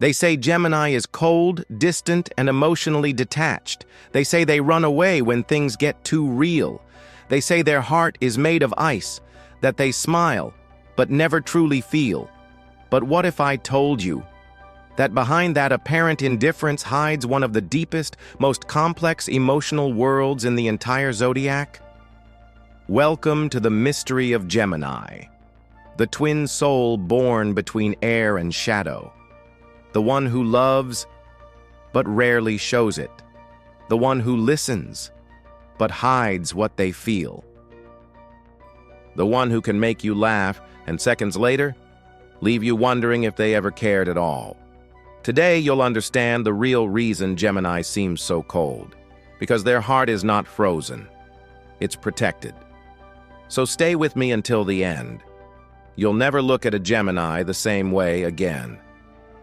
They say Gemini is cold, distant, and emotionally detached. They say they run away when things get too real. They say their heart is made of ice, that they smile, but never truly feel. But what if I told you that behind that apparent indifference hides one of the deepest, most complex emotional worlds in the entire zodiac? Welcome to the mystery of Gemini, the twin soul born between air and shadow. The one who loves, but rarely shows it. The one who listens, but hides what they feel. The one who can make you laugh and seconds later, leave you wondering if they ever cared at all. Today, you'll understand the real reason Gemini seems so cold. Because their heart is not frozen. It's protected. So stay with me until the end. You'll never look at a Gemini the same way again.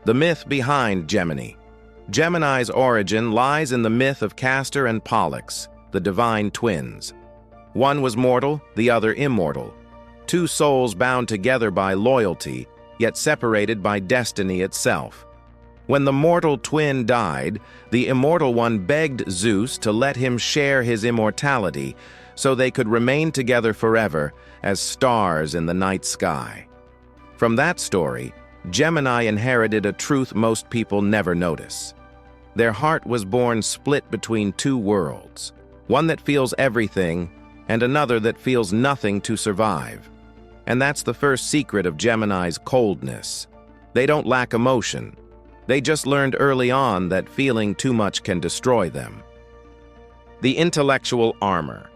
The myth behind Gemini. Gemini's origin lies in the myth of Castor and Pollux, the divine twins. One was mortal, the other immortal. Two souls bound together by loyalty, yet separated by destiny itself. When the mortal twin died, the immortal one begged Zeus to let him share his immortality so they could remain together forever as stars in the night sky. From that story, Gemini inherited a truth most people never notice. Their heart was born split between two worlds, one that feels everything and another that feels nothing to survive. And that's the first secret of Gemini's coldness. They don't lack emotion. They just learned early on that feeling too much can destroy them. The intellectual armor.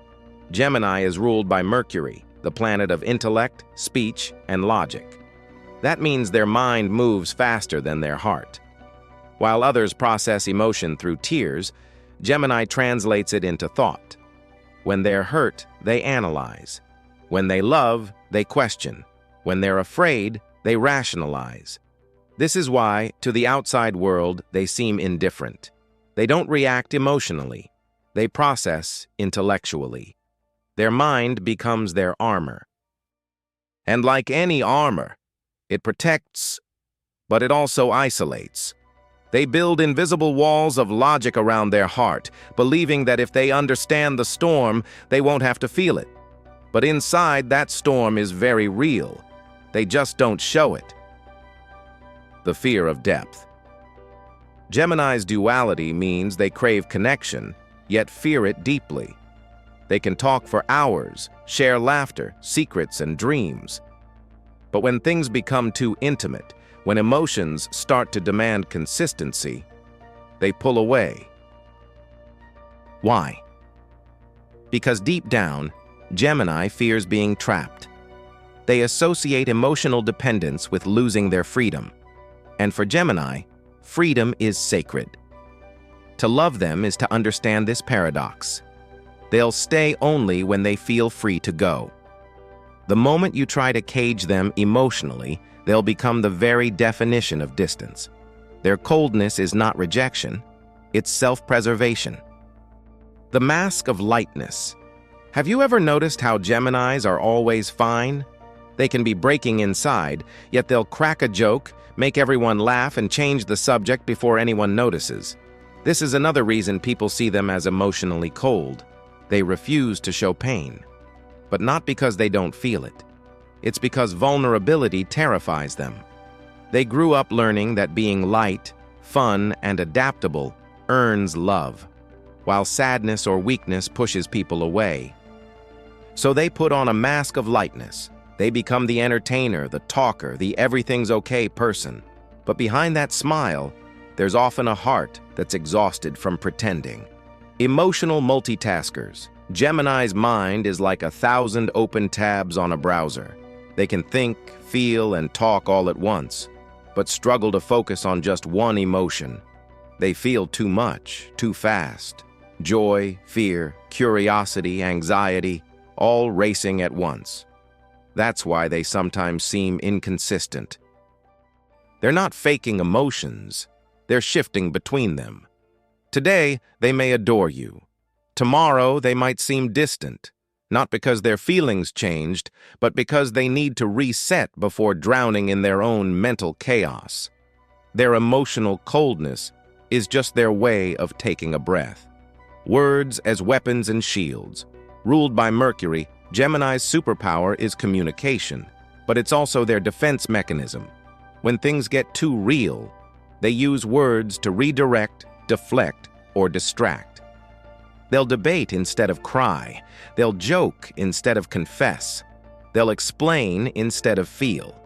Gemini is ruled by Mercury, the planet of intellect, speech, and logic. That means their mind moves faster than their heart. While others process emotion through tears, Gemini translates it into thought. When they're hurt, they analyze. When they love, they question. When they're afraid, they rationalize. This is why, to the outside world, they seem indifferent. They don't react emotionally. They process intellectually. Their mind becomes their armor. And like any armor, it protects, but it also isolates. They build invisible walls of logic around their heart, believing that if they understand the storm, they won't have to feel it. But inside, that storm is very real. They just don't show it. The fear of depth. Gemini's duality means they crave connection, yet fear it deeply. They can talk for hours, share laughter, secrets, and dreams. But when things become too intimate, when emotions start to demand consistency, they pull away. Why? Because deep down, Gemini fears being trapped. They associate emotional dependence with losing their freedom. And for Gemini, freedom is sacred. To love them is to understand this paradox. They'll stay only when they feel free to go. The moment you try to cage them emotionally, they'll become the very definition of distance. Their coldness is not rejection, it's self-preservation. The mask of lightness. Have you ever noticed how Geminis are always fine? They can be breaking inside, yet they'll crack a joke, make everyone laugh, and change the subject before anyone notices. This is another reason people see them as emotionally cold. They refuse to show pain. But not because they don't feel it. It's because vulnerability terrifies them. They grew up learning that being light, fun, and adaptable earns love, while sadness or weakness pushes people away. So they put on a mask of lightness. They become the entertainer, the talker, the everything's okay person. But behind that smile, there's often a heart that's exhausted from pretending. Emotional multitaskers. Gemini's mind is like 1,000 open tabs on a browser. They can think, feel, and talk all at once, but struggle to focus on just one emotion. They feel too much, too fast. Joy, fear, curiosity, anxiety, all racing at once. That's why they sometimes seem inconsistent. They're not faking emotions, they're shifting between them. Today, they may adore you. Tomorrow, they might seem distant, not because their feelings changed, but because they need to reset before drowning in their own mental chaos. Their emotional coldness is just their way of taking a breath. Words as weapons and shields. Ruled by Mercury, Gemini's superpower is communication, but it's also their defense mechanism. When things get too real, they use words to redirect, deflect, or distract. They'll debate instead of cry. They'll joke instead of confess. They'll explain instead of feel.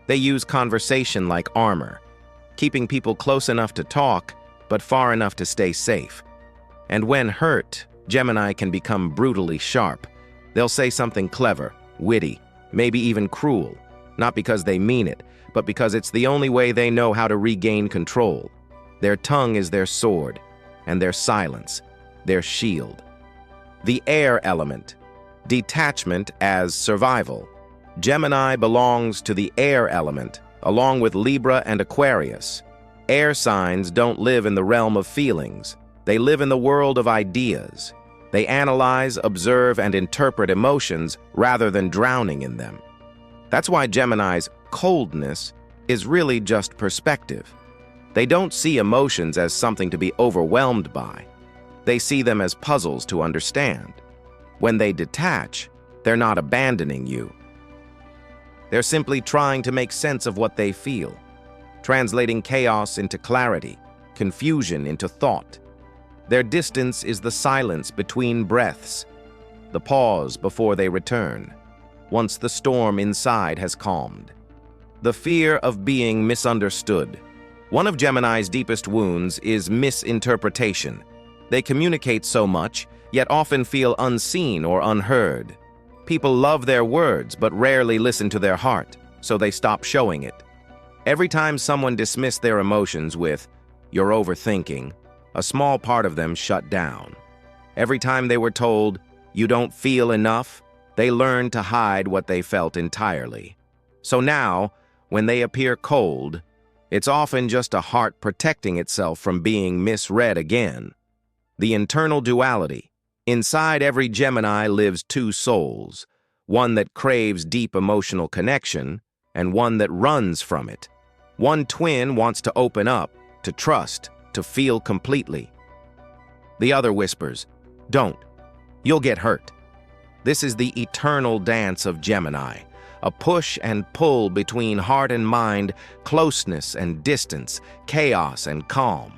They use conversation like armor, keeping people close enough to talk, but far enough to stay safe. And when hurt, Gemini can become brutally sharp. They'll say something clever, witty, maybe even cruel, not because they mean it, but because it's the only way they know how to regain control. Their tongue is their sword, and their silence, their shield. The air element. Detachment as survival. Gemini belongs to the air element, along with Libra and Aquarius. Air signs don't live in the realm of feelings. They live in the world of ideas. They analyze, observe, and interpret emotions rather than drowning in them. That's why Gemini's coldness is really just perspective. They don't see emotions as something to be overwhelmed by. They see them as puzzles to understand. When they detach, they're not abandoning you. They're simply trying to make sense of what they feel, translating chaos into clarity, confusion into thought. Their distance is the silence between breaths, the pause before they return, once the storm inside has calmed. The fear of being misunderstood. One of Gemini's deepest wounds is misinterpretation. They communicate so much, yet often feel unseen or unheard. People love their words, but rarely listen to their heart, so they stop showing it. Every time someone dismissed their emotions with, "You're overthinking," a small part of them shut down. Every time they were told, "You don't feel enough," they learned to hide what they felt entirely. So now, when they appear cold, it's often just a heart protecting itself from being misread again. The internal duality. Inside every Gemini lives two souls, one that craves deep emotional connection and one that runs from it. One twin wants to open up, to trust, to feel completely. The other whispers, "Don't. You'll get hurt." This is the eternal dance of Gemini, a push and pull between heart and mind, closeness and distance, chaos and calm.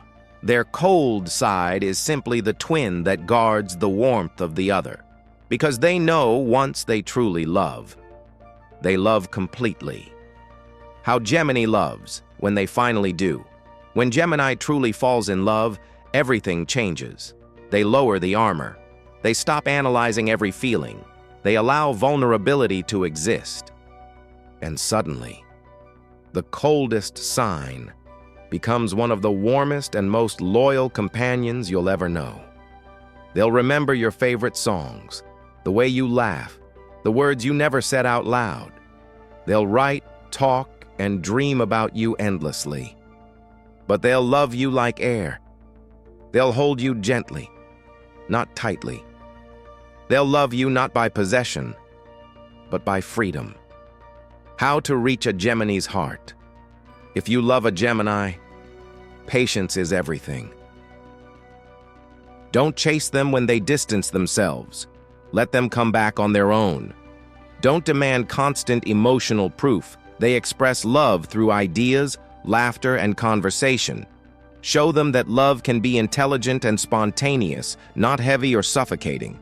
Their cold side is simply the twin that guards the warmth of the other, because they know once they truly love, they love completely. How Gemini loves, when they finally do. When Gemini truly falls in love, everything changes. They lower the armor. They stop analyzing every feeling. They allow vulnerability to exist. And suddenly, the coldest sign becomes one of the warmest and most loyal companions you'll ever know. They'll remember your favorite songs, the way you laugh, the words you never said out loud. They'll write, talk, and dream about you endlessly. But they'll love you like air. They'll hold you gently, not tightly. They'll love you not by possession, but by freedom. How to reach a Gemini's heart. If you love a Gemini, patience is everything. Don't chase them when they distance themselves. Let them come back on their own. Don't demand constant emotional proof. They express love through ideas, laughter, and conversation. Show them that love can be intelligent and spontaneous, not heavy or suffocating.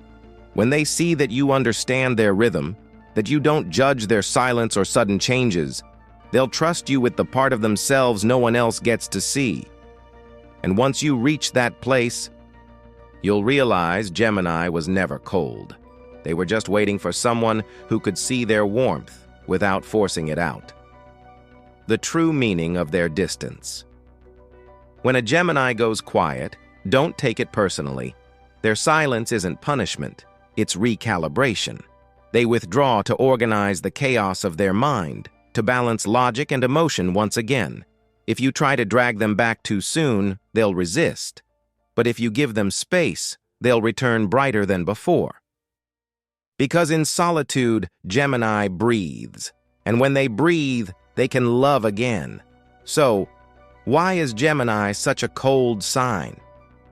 When they see that you understand their rhythm, that you don't judge their silence or sudden changes, they'll trust you with the part of themselves no one else gets to see. And once you reach that place, you'll realize Gemini was never cold. They were just waiting for someone who could see their warmth without forcing it out. The true meaning of their distance. When a Gemini goes quiet, don't take it personally. Their silence isn't punishment, it's recalibration. They withdraw to organize the chaos of their mind, to balance logic and emotion once again. If you try to drag them back too soon, they'll resist. But if you give them space, they'll return brighter than before. Because in solitude, Gemini breathes. And when they breathe, they can love again. So, Why is Gemini such a cold sign?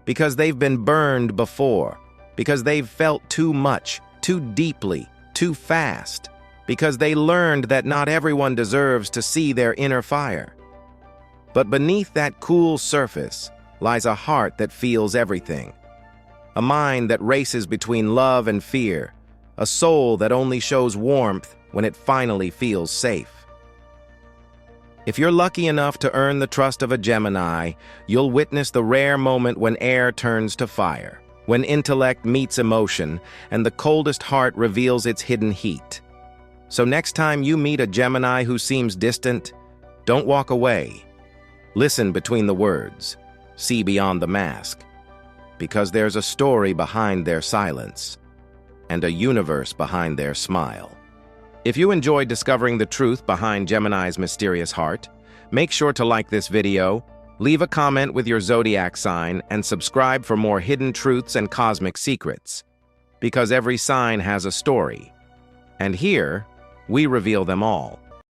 Because they've been burned before. Because they've felt too much, too deeply, too fast. Because they learned that not everyone deserves to see their inner fire. But beneath that cool surface lies a heart that feels everything. A mind that races between love and fear. A soul that only shows warmth when it finally feels safe. If you're lucky enough to earn the trust of a Gemini, you'll witness the rare moment when air turns to fire, when intellect meets emotion, and the coldest heart reveals its hidden heat. So next time you meet a Gemini who seems distant, don't walk away. Listen between the words. See beyond the mask. Because there's a story behind their silence, and a universe behind their smile. If you enjoyed discovering the truth behind Gemini's mysterious heart, make sure to like this video, leave a comment with your zodiac sign, and subscribe for more hidden truths and cosmic secrets. Because every sign has a story. And here, we reveal them all.